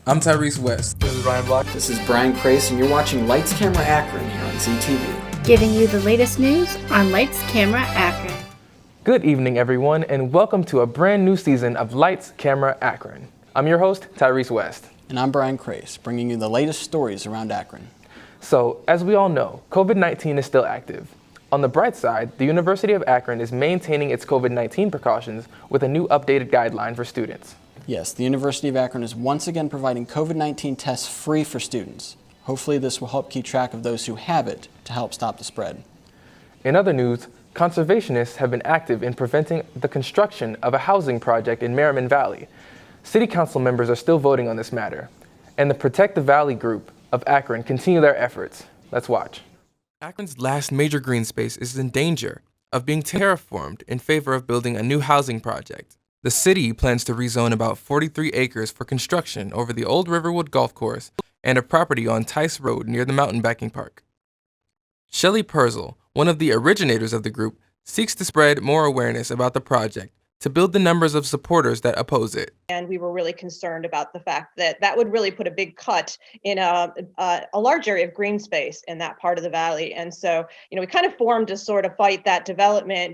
I'm Tyrese West. This is Ryan Block. This is Brian Crace, and you're watching Lights Camera Akron here on ZTV. Giving you the latest news on Lights Camera Akron. Good evening, everyone, and welcome to a brand new season of Lights Camera Akron. I'm your host, Tyrese West. And I'm Brian Crace, bringing you the latest stories around Akron. So, as we all know, COVID-19 is still active. On the bright side, the University of Akron is maintaining its COVID-19 precautions with a new updated guideline for students. Yes, the University of Akron is once again providing COVID-19 tests free for students. Hopefully this will help keep track of those who have it to help stop the spread. In other news, conservationists have been active in preventing the construction of a housing project in Merriman Valley. City council members are still voting on this matter, and the Protect the Valley group of Akron continue their efforts. Let's watch. Akron's last major green space is in danger of being terraformed in favor of building a new housing project. The city plans to rezone about 43 acres for construction over the old Riverwood Golf Course and a property on Tice Road near the mountain biking park. Shelley Purzel, one of the originators of the group, seeks to spread more awareness about the project to build the numbers of supporters that oppose it. And we were really concerned about the fact that that would really put a big cut in a large area of green space in that part of the valley. And so, we kind of formed to sort of fight that development.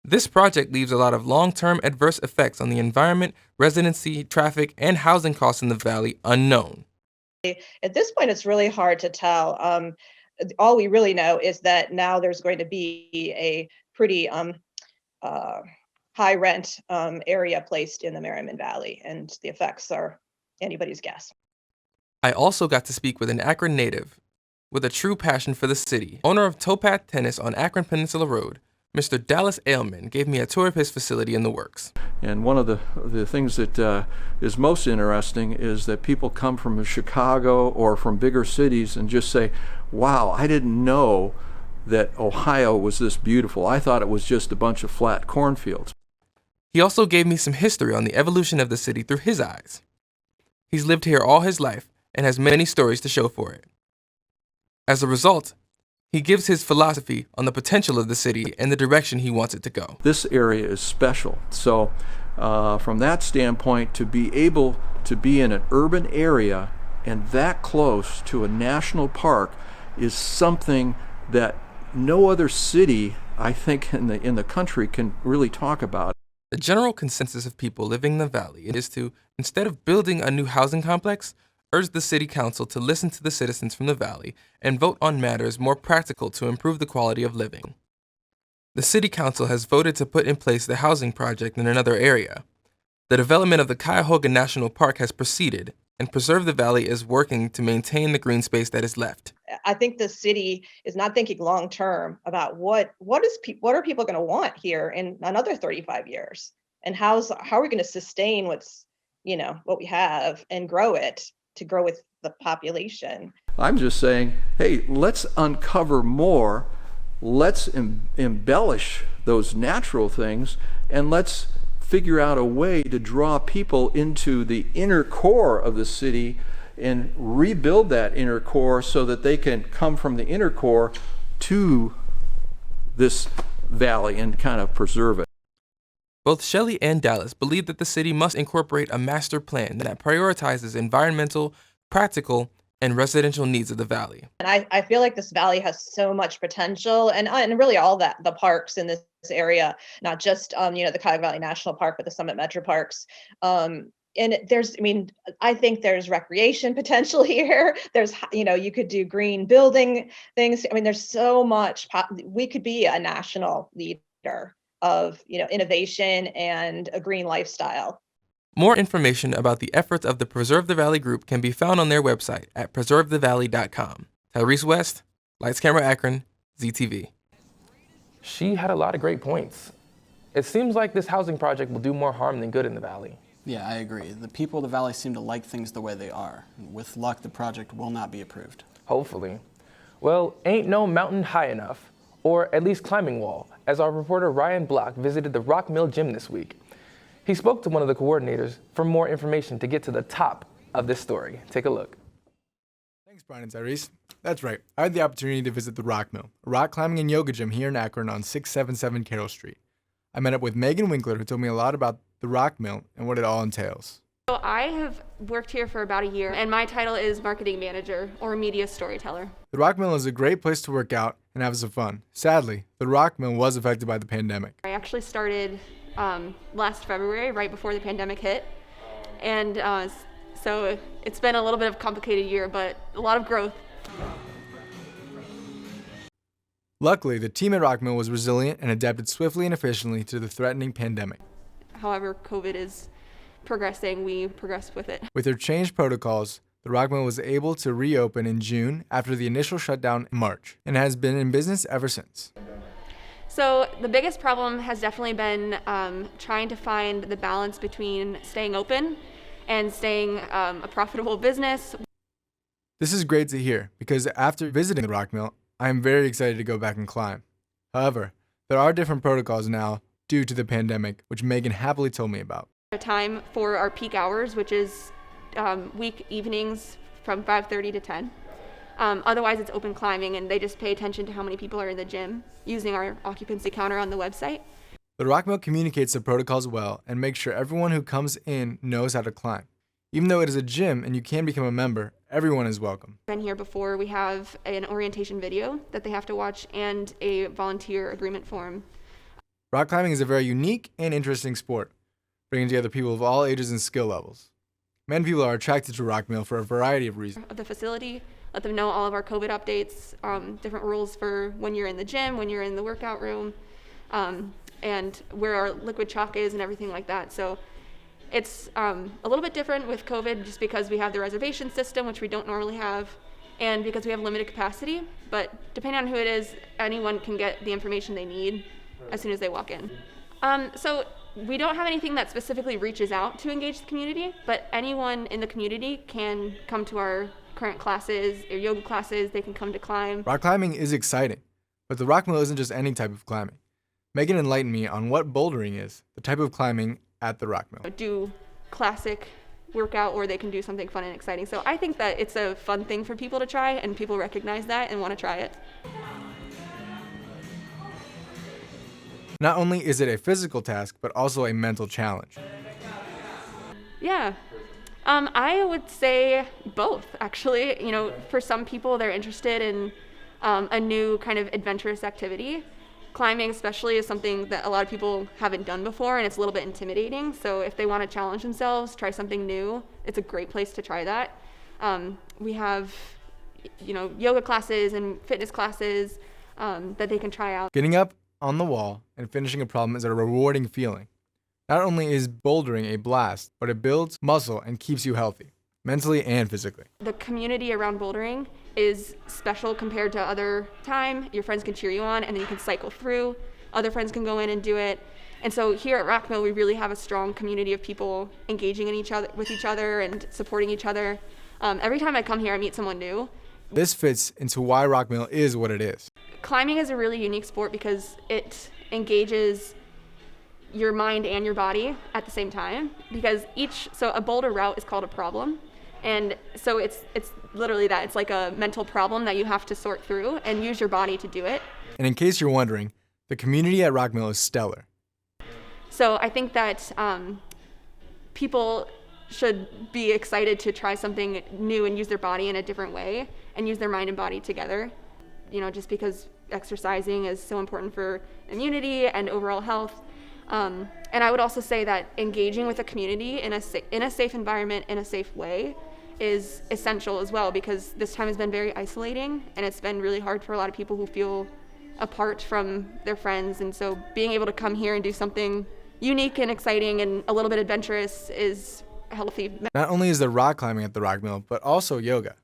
This project leaves a lot of long-term adverse effects on the environment, residency, traffic, and housing costs in the valley unknown. At this point, it's really hard to tell. All we really know is that now there's going to be a pretty high rent area placed in the Merriman Valley, and the effects are anybody's guess. I also got to speak with an Akron native with a true passion for the city. Owner of Towpath Tennis on Akron Peninsula Road, Mr. Dallas Ailman gave me a tour of his facility in the works. And one of the things that is most interesting is that people come from Chicago or from bigger cities and just say, wow, I didn't know that Ohio was this beautiful. I thought it was just a bunch of flat cornfields. He also gave me some history on the evolution of the city through his eyes. He's lived here all his life and has many stories to show for it. As a result, he gives his philosophy on the potential of the city and the direction he wants it to go. This area is special. So from that standpoint, to be able to be in an urban area and that close to a national park is something that no other city, I think, in the country can really talk about. The general consensus of people living in the valley is to, instead of building a new housing complex, urge the city council to listen to the citizens from the valley and vote on matters more practical to improve the quality of living. The city council has voted to put in place the housing project in another area. The development of the Cuyahoga National Park has proceeded, and Preserve the Valley is working to maintain the green space that is left. I think the city is not thinking long term about what are people going to want here in another 35 years, and how are we going to sustain what we have and grow it to grow with the population. I'm just saying, hey, let's uncover more, let's embellish those natural things, and let's figure out a way to draw people into the inner core of the city and rebuild that inner core so that they can come from the inner core to this valley and kind of preserve it. Both Shelley and Dallas believe that the city must incorporate a master plan that prioritizes environmental, practical, and residential needs of the valley. And I feel like this valley has so much potential, and really all the parks in this area, not just the Cuyahoga Valley National Park, but the Summit Metro Parks. And I think there's recreation potential here. There's, you could do green building things. There's so much. We could be a national leader of innovation and a green lifestyle. More information about the efforts of the Preserve the Valley group can be found on their website at preservethevalley.com. Tyrese West, Lights Camera Akron, ZTV. She had a lot of great points. It seems like this housing project will do more harm than good in the valley. Yeah, I agree. The people of the valley seem to like things the way they are. With luck, the project will not be approved. Hopefully. Well, ain't no mountain high enough, or at least climbing wall, as our reporter Ryan Block visited the Rock Mill Gym this week. He spoke to one of the coordinators for more information to get to the top of this story. Take a look. Thanks, Brian and Tyrese. That's right. I had the opportunity to visit the Rock Mill, a rock climbing and yoga gym here in Akron on 677 Carroll Street. I met up with Megan Winkler, who told me a lot about the Rock Mill and what it all entails. So I have worked here for about a year, and my title is marketing manager or media storyteller. The Rock Mill is a great place to work out and have some fun. Sadly, the Rock Mill was affected by the pandemic. I actually started last February, right before the pandemic hit, and so it's been a little bit of a complicated year, but a lot of growth. Luckily, the team at Rock Mill was resilient and adapted swiftly and efficiently to the threatening pandemic. However COVID is progressing, we progress with it. With their changed protocols, the Rock Mill was able to reopen in June after the initial shutdown in March and has been in business ever since. So the biggest problem has definitely been trying to find the balance between staying open and staying a profitable business. This is great to hear because after visiting the Rock Mill, I am very excited to go back and climb. However, there are different protocols now due to the pandemic, which Megan happily told me about. A time for our peak hours, which is week evenings from 5:30 to 10. Otherwise, it's open climbing, and they just pay attention to how many people are in the gym using our occupancy counter on the website. The Rock Mill communicates the protocols well and makes sure everyone who comes in knows how to climb. Even though it is a gym and you can become a member, everyone is welcome. Been here before. We have an orientation video that they have to watch and a volunteer agreement form. Rock climbing is a very unique and interesting sport, bringing together people of all ages and skill levels. Many people are attracted to Rock Mill for a variety of reasons. Of the facility, let them know all of our COVID updates, different rules for when you're in the gym, when you're in the workout room, and where our liquid chalk is and everything like that. So it's a little bit different with COVID just because we have the reservation system, which we don't normally have, and because we have limited capacity. But depending on who it is, anyone can get the information they need as soon as they walk in. So we don't have anything that specifically reaches out to engage the community, but anyone in the community can come to our current classes or yoga classes. They can come to climb. Rock climbing is exciting, but the Rock Mill isn't just any type of climbing. Megan enlightened me on what bouldering is, the type of climbing at the Rock Mill. Do classic workout, or they can do something fun and exciting. So I think that it's a fun thing for people to try, and people recognize that and want to try it. Not only is it a physical task, but also a mental challenge. Yeah. I would say both, actually. You know, for some people, they're interested in a new kind of adventurous activity. Climbing especially is something that a lot of people haven't done before, and it's a little bit intimidating. So if they want to challenge themselves, try something new, it's a great place to try that. We have, yoga classes and fitness classes that they can try out. Getting up on the wall and finishing a problem is a rewarding feeling. Not only is bouldering a blast, but it builds muscle and keeps you healthy, mentally and physically. The community around bouldering is special compared to other time. Your friends can cheer you on, and then you can cycle through. Other friends can go in and do it. And so here at Rock Mill, we really have a strong community of people engaging with each other and supporting each other. Every time I come here, I meet someone new. This fits into why Rock Mill is what it is. Climbing is a really unique sport because it engages your mind and your body at the same time, because so a boulder route is called a problem. And so it's literally that. It's like a mental problem that you have to sort through and use your body to do it. And in case you're wondering, the community at Rock Mill is stellar. So I think that people should be excited to try something new and use their body in a different way and use their mind and body together. Just because exercising is so important for immunity and overall health. And I would also say that engaging with a community in a safe environment, in a safe way, is essential as well, because this time has been very isolating, and it's been really hard for a lot of people who feel apart from their friends. And so being able to come here and do something unique and exciting and a little bit adventurous is healthy. Not only is there rock climbing at the Rock Mill, but also yoga.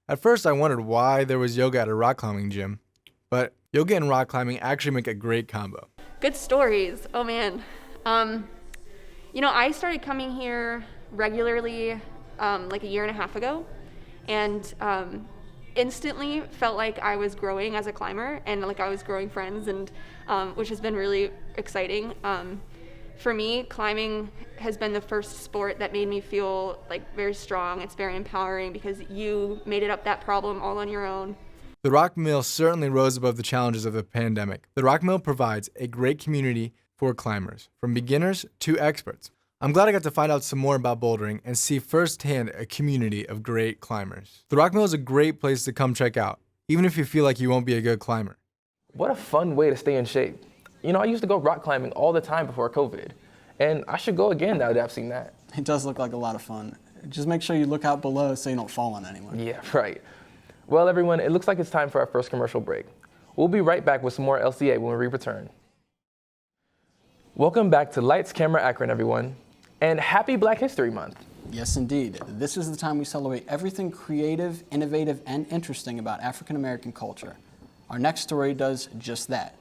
At first I wondered why there was yoga at a rock climbing gym, but yoga and rock climbing actually make a great combo. Good stories. Oh man. I started coming here regularly like a year and a half ago, and instantly felt like I was growing as a climber and like I was growing friends, and which has been really exciting. For me, climbing has been the first sport that made me feel like very strong. It's very empowering because you made it up that problem all on your own. The Rock Mill certainly rose above the challenges of the pandemic. The Rock Mill provides a great community for climbers, from beginners to experts. I'm glad I got to find out some more about bouldering and see firsthand a community of great climbers. The Rock Mill is a great place to come check out, even if you feel like you won't be a good climber. What a fun way to stay in shape. You know, I used to go rock climbing all the time before COVID, and I should go again now that I've seen that. It does look like a lot of fun. Just make sure you look out below so you don't fall on anyone. Yeah, right. Well, everyone, it looks like it's time for our first commercial break. We'll be right back with some more LCA when we return. Welcome back to Lights, Camera, Akron, everyone, and happy Black History Month. Yes, indeed. This is the time we celebrate everything creative, innovative, and interesting about African American culture. Our next story does just that.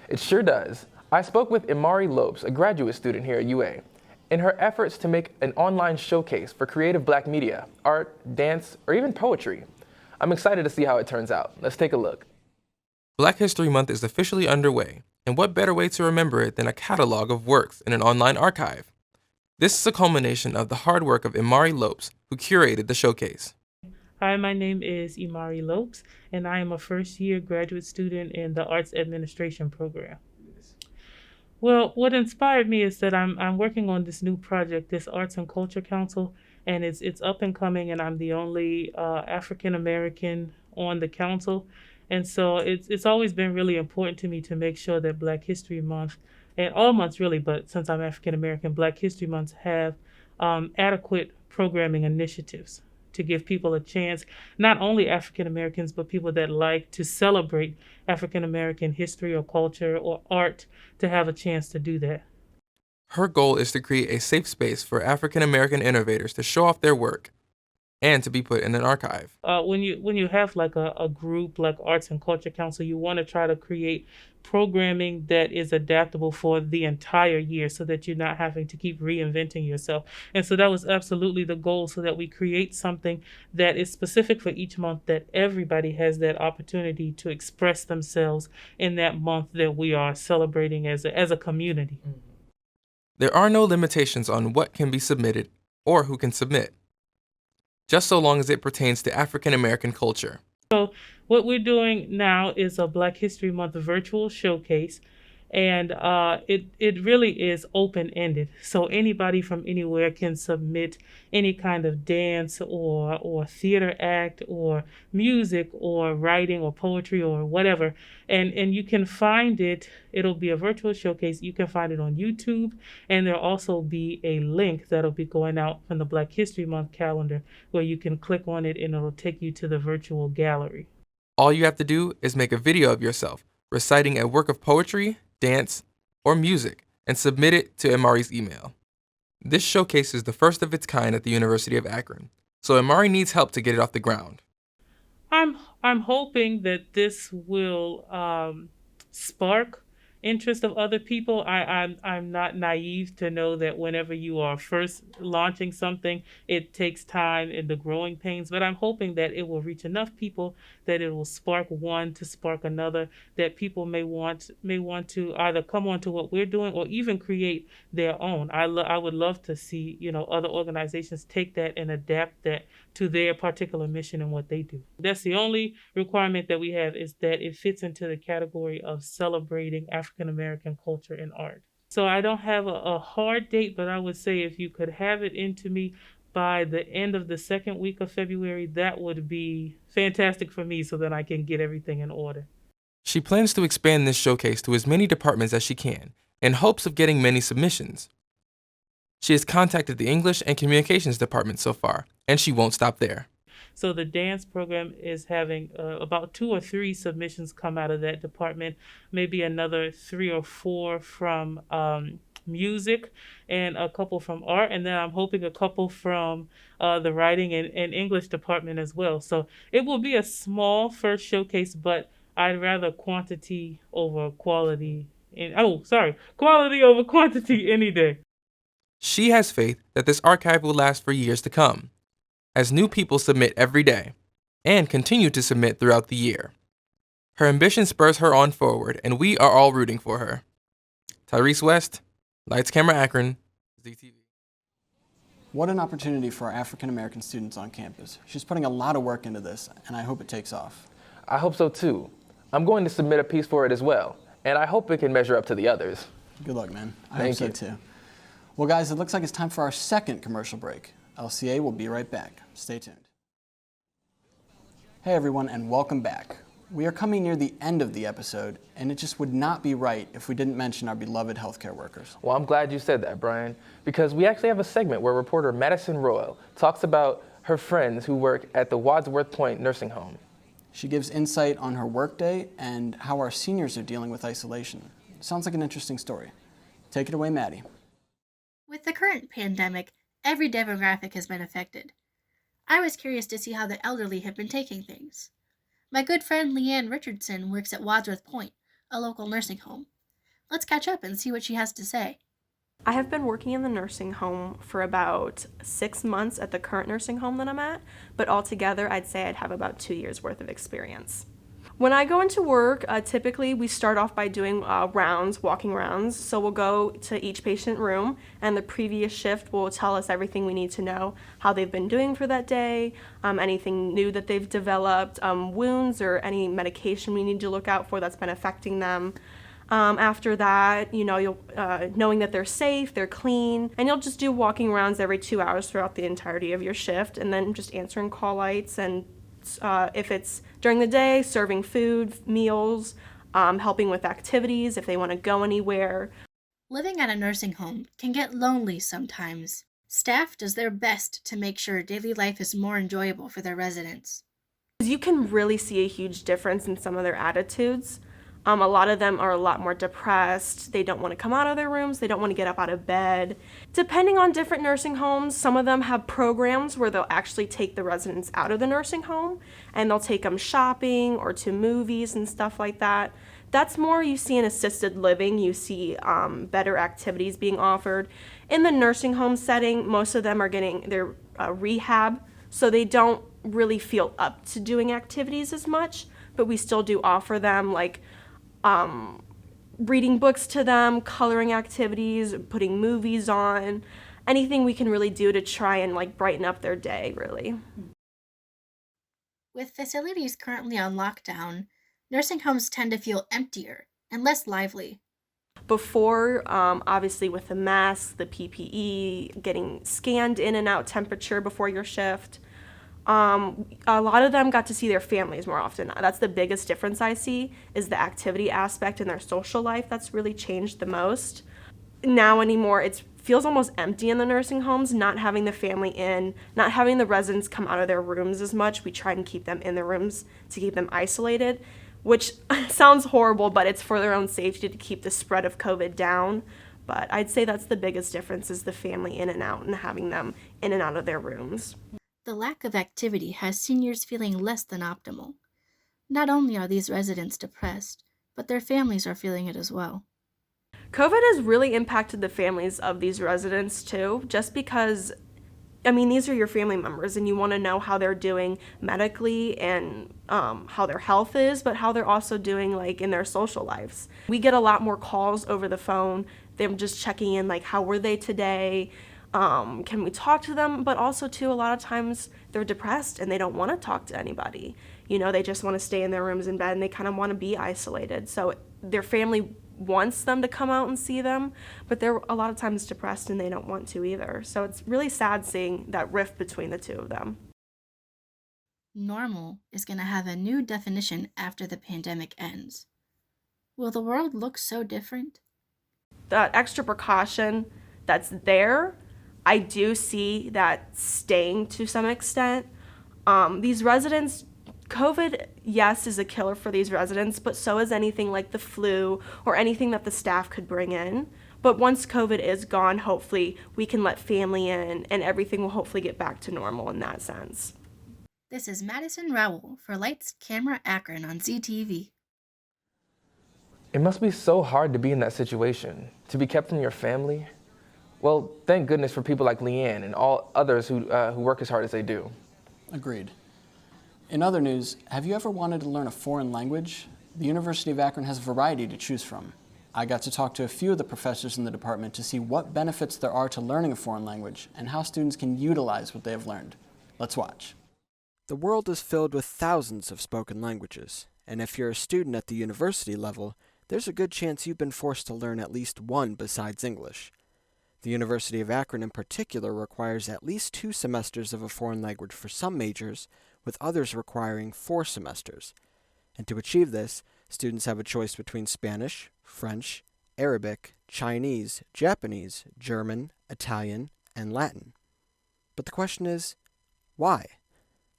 It sure does. I spoke with Imari Lopes, a graduate student here at UA, in her efforts to make an online showcase for creative Black media, art, dance, or even poetry. I'm excited to see how it turns out. Let's take a look. Black History Month is officially underway, and what better way to remember it than a catalog of works in an online archive? This is a culmination of the hard work of Imari Lopes, who curated the showcase. Hi, my name is Imari Lopes, and I am a first-year graduate student in the Arts Administration program. Well, what inspired me is that I'm working on this new project, this Arts and Culture Council, and it's up and coming, and I'm the only African American on the council. And so it's always been really important to me to make sure that Black History Month, and all months really, but since I'm African American, Black History Months have adequate programming initiatives to give people a chance, not only African Americans, but people that like to celebrate African American history or culture or art, to have a chance to do that. Her goal is to create a safe space for African American innovators to show off their work and to be put in an archive. When you have like a group like Arts and Culture Council, you want to try to create programming that is adaptable for the entire year so that you're not having to keep reinventing yourself. And so that was absolutely the goal, so that we create something that is specific for each month, that everybody has that opportunity to express themselves in that month that we are celebrating as a community. There are no limitations on what can be submitted or who can submit, just so long as it pertains to African American culture. So what we're doing now is a Black History Month virtual showcase, and it really is open-ended. So anybody from anywhere can submit any kind of dance or theater act or music or writing or poetry or whatever. And you can find it, it'll be a virtual showcase. You can find it on YouTube, and there'll also be a link that'll be going out from the Black History Month calendar where you can click on it and it'll take you to the virtual gallery. All you have to do is make a video of yourself reciting a work of poetry, dance, or music, and submit it to Imari's email. This showcase is the first of its kind at the University of Akron, so Imari needs help to get it off the ground. I'm hoping that this will spark interest of other people. I'm not naive to know that whenever you are first launching something, it takes time and the growing pains, but I'm hoping that it will reach enough people that it will spark one to spark another, that people may want to either come on to what we're doing or even create their own. I would love to see, other organizations take that and adapt that to their particular mission and what they do. That's the only requirement that we have, is that it fits into the category of celebrating African American culture and art. So I don't have a hard date, but I would say if you could have it into me by the end of the second week of February, that would be fantastic for me so that I can get everything in order. She plans to expand this showcase to as many departments as she can, in hopes of getting many submissions. She has contacted the English and Communications department so far, and she won't stop there. So the dance program is having about 2 or 3 submissions come out of that department, maybe another 3 or 4 from music, and a couple from art, and then I'm hoping a couple from the writing and English department as well. So it will be a small first showcase, but I'd rather quantity over quality. Quality over quantity any day. She has faith that this archive will last for years to come, as new people submit every day, and continue to submit throughout the year. Her ambition spurs her on forward, and we are all rooting for her. Tyrese West, Lights, Camera, Akron, ZTV. What an opportunity for our African American students on campus. She's putting a lot of work into this, and I hope it takes off. I hope so too. I'm going to submit a piece for it as well, and I hope it can measure up to the others. Good luck, man. I Thank hope you. so too. Well, guys, it looks like it's time for our second commercial break. LCA will be right back. Stay tuned. Hey, everyone, and welcome back. We are coming near the end of the episode, and it just would not be right if we didn't mention our beloved healthcare workers. Well, I'm glad you said that, Brian, because we actually have a segment where reporter Madison Royal talks about her friends who work at the Wadsworth Point nursing home. She gives insight on her workday and how our seniors are dealing with isolation. Sounds like an interesting story. Take it away, Maddie. With the current pandemic, every demographic has been affected. I was curious to see how the elderly have been taking things. My good friend Leanne Richardson works at Wadsworth Point, a local nursing home. Let's catch up and see what she has to say. I have been working in the nursing home for about 6 months at the current nursing home that I'm at, but altogether I'd say I'd have about 2 years worth of experience. When I go into work, typically we start off by doing walking rounds. So we'll go to each patient room, and the previous shift will tell us everything we need to know, how they've been doing for that day, anything new that they've developed, wounds or any medication we need to look out for that's been affecting them. After that, you'll knowing that they're safe, they're clean, and you'll just do walking rounds every 2 hours throughout the entirety of your shift, and then just answering call lights, and if it's during the day, serving food, meals, helping with activities if they want to go anywhere. Living at a nursing home can get lonely sometimes. Staff does their best to make sure daily life is more enjoyable for their residents. You can really see a huge difference in some of their attitudes. A lot of them are a lot more depressed. They don't want to come out of their rooms. They don't want to get up out of bed. Depending on different nursing homes, some of them have programs where they'll actually take the residents out of the nursing home and they'll take them shopping or to movies and stuff like that. That's more you see in assisted living. You see better activities being offered. In the nursing home setting, most of them are getting their rehab, so they don't really feel up to doing activities as much, but we still do offer them like reading books to them, coloring activities, putting movies on, anything we can really do to try and brighten up their day, really. With facilities currently on lockdown, nursing homes tend to feel emptier and less lively. Before, obviously with the masks, the PPE, getting scanned in and out temperature before your shift, a lot of them got to see their families more often. That's the biggest difference I see, is the activity aspect in their social life. That's really changed the most. Now anymore, it feels almost empty in the nursing homes, not having the family in, not having the residents come out of their rooms as much. We try and keep them in their rooms to keep them isolated, which sounds horrible, but it's for their own safety to keep the spread of COVID down. But I'd say that's the biggest difference, is the family in and out and having them in and out of their rooms. The lack of activity has seniors feeling less than optimal. Not only are these residents depressed, but their families are feeling it as well. COVID has really impacted the families of these residents too, just because, these are your family members and you want to know how they're doing medically and how their health is, but how they're also doing in their social lives. We get a lot more calls over the phone, them just checking in how were they today, can we talk to them, but also too a lot of times they're depressed and they don't want to talk to anybody. They just want to stay in their rooms in bed and they kind of want to be isolated. So their family wants them to come out and see them, but they're a lot of times depressed and they don't want to either. So it's really sad seeing that rift between the two of them. Normal is going to have a new definition after the pandemic ends. Will the world look so different? That extra precaution that's there, I do see that staying to some extent. These residents, COVID, yes, is a killer for these residents, but so is anything like the flu or anything that the staff could bring in. But once COVID is gone, hopefully we can let family in and everything will hopefully get back to normal in that sense. This is Madison Rowell for Lights, Camera, Akron on ZTV. It must be so hard to be in that situation, to be kept from your family. Well, thank goodness for people like Leanne and all others who work as hard as they do. Agreed. In other news, have you ever wanted to learn a foreign language? The University of Akron has a variety to choose from. I got to talk to a few of the professors in the department to see what benefits there are to learning a foreign language and how students can utilize what they have learned. Let's watch. The world is filled with thousands of spoken languages, and if you're a student at the university level, there's a good chance you've been forced to learn at least one besides English. The University of Akron in particular requires at least 2 semesters of a foreign language for some majors, with others requiring 4 semesters. And to achieve this, students have a choice between Spanish, French, Arabic, Chinese, Japanese, German, Italian, and Latin. But the question is, why?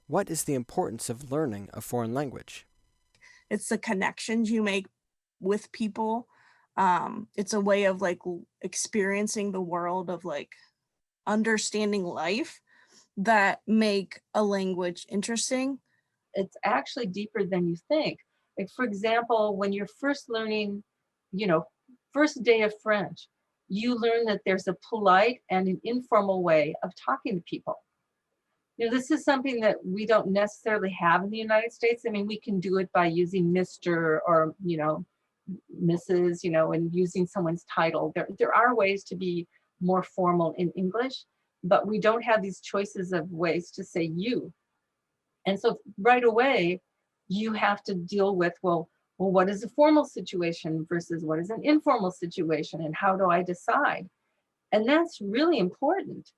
What is the importance of learning a foreign language? It's the connections you make with people. It's a way of like experiencing the world, of like understanding life, that make a language interesting. It's actually deeper than you think. Like, for example, when you're first learning, first day of French, you learn that there's a polite and an informal way of talking to people. This is something that we don't necessarily have in the United States. I mean, we can do it by using Mr. or, Mrs., and using someone's title. There are ways to be more formal in English, but we don't have these choices of ways to say you. And so right away, you have to deal with, well, what is a formal situation versus what is an informal situation, and how do I decide? And that's really important.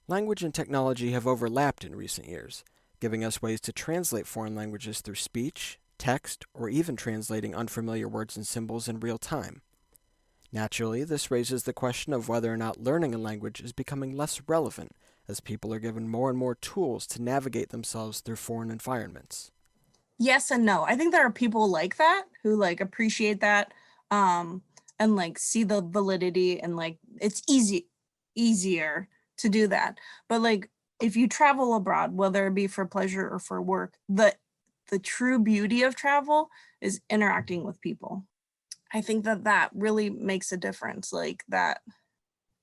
Language and technology have overlapped in recent years, giving us ways to translate foreign languages through speech, text, or even translating unfamiliar words and symbols in real time. Naturally, this raises the question of whether or not learning a language is becoming less relevant as people are given more and more tools to navigate themselves through foreign environments. Yes and no. I think there are people like that who like appreciate that, and like see the validity, and like it's easier to do that. But like if you travel abroad, whether it be for pleasure or for work, the true beauty of travel is interacting with people. I think that really makes a difference, like that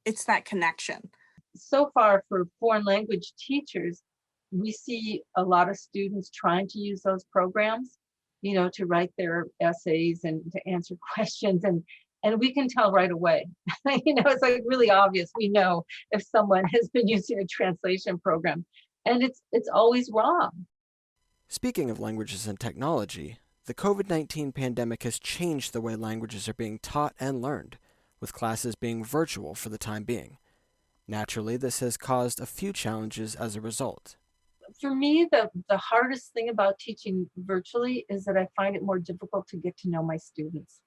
it's that connection. So far, for foreign language teachers, we see a lot of students trying to use those programs, to write their essays and to answer questions. And we can tell right away, it's like really obvious. We know if someone has been using a translation program, and it's always wrong. Speaking of languages and technology, the COVID-19 pandemic has changed the way languages are being taught and learned, with classes being virtual for the time being. Naturally, this has caused a few challenges as a result. For me, the hardest thing about teaching virtually is that I find it more difficult to get to know my students.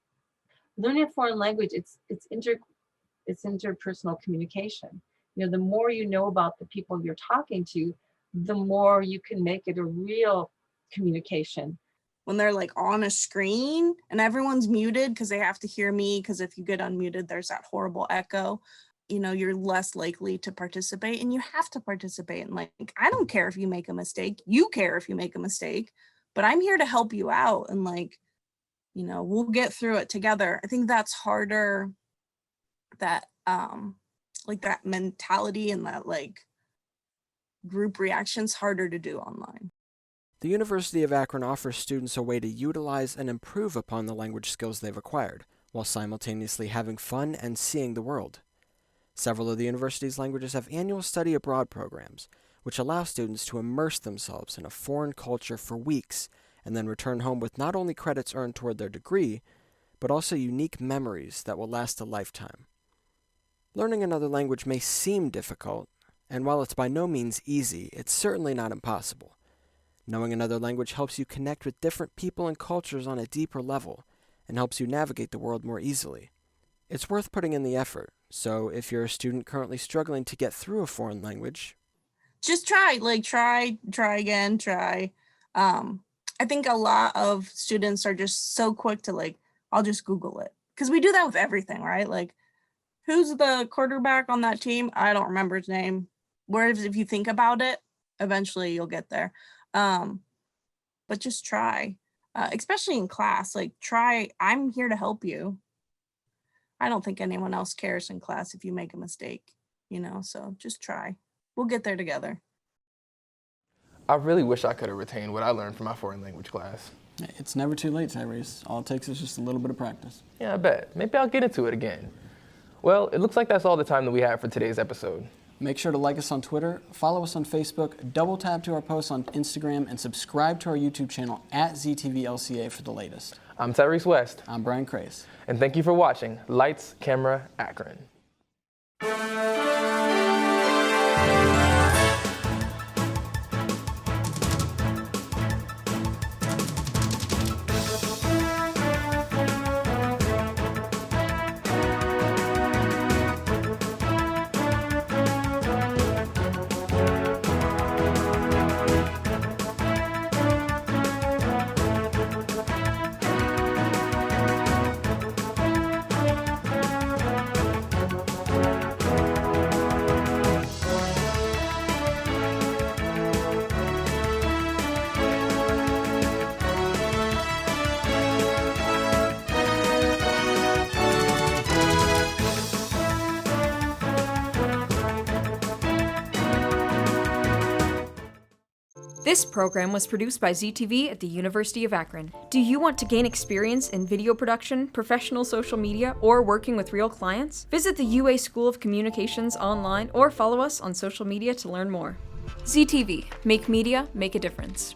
Learning a foreign language, it's interpersonal communication. The more you know about the people you're talking to, the more you can make it a real communication. When they're like on a screen and everyone's muted because they have to hear me, because if you get unmuted, there's that horrible echo. You're less likely to participate, and you have to participate. And like, I don't care if you make a mistake, you care if you make a mistake, but I'm here to help you out. And like, we'll get through it together. I think that's harder, that like that mentality and that like group reaction's harder to do online. The University of Akron offers students a way to utilize and improve upon the language skills they've acquired, while simultaneously having fun and seeing the world. Several of the university's languages have annual study abroad programs, which allow students to immerse themselves in a foreign culture for weeks and then return home with not only credits earned toward their degree, but also unique memories that will last a lifetime. Learning another language may seem difficult, and while it's by no means easy, it's certainly not impossible. Knowing another language helps you connect with different people and cultures on a deeper level, and helps you navigate the world more easily. It's worth putting in the effort, so if you're a student currently struggling to get through a foreign language, just try again. I think a lot of students are just so quick to like, I'll just Google it. Because we do that with everything, right? Like, who's the quarterback on that team? I don't remember his name. Whereas if you think about it, eventually you'll get there. But just try, especially in class, like try, I'm here to help you. I don't think anyone else cares in class if you make a mistake, so just try. We'll get there together. I really wish I could have retained what I learned from my foreign language class. It's never too late, Tyrese. All it takes is just a little bit of practice. Yeah, I bet. Maybe I'll get into it again. Well, it looks like that's all the time that we have for today's episode. Make sure to like us on Twitter, follow us on Facebook, double tap to our posts on Instagram, and subscribe to our YouTube channel at ZTVLCA for the latest. I'm Tyrese West. I'm Brian Crace. And thank you for watching Lights, Camera, Akron. This program was produced by ZTV at the University of Akron. Do you want to gain experience in video production, professional social media, or working with real clients? Visit the UA School of Communications online or follow us on social media to learn more. ZTV, make media, make a difference.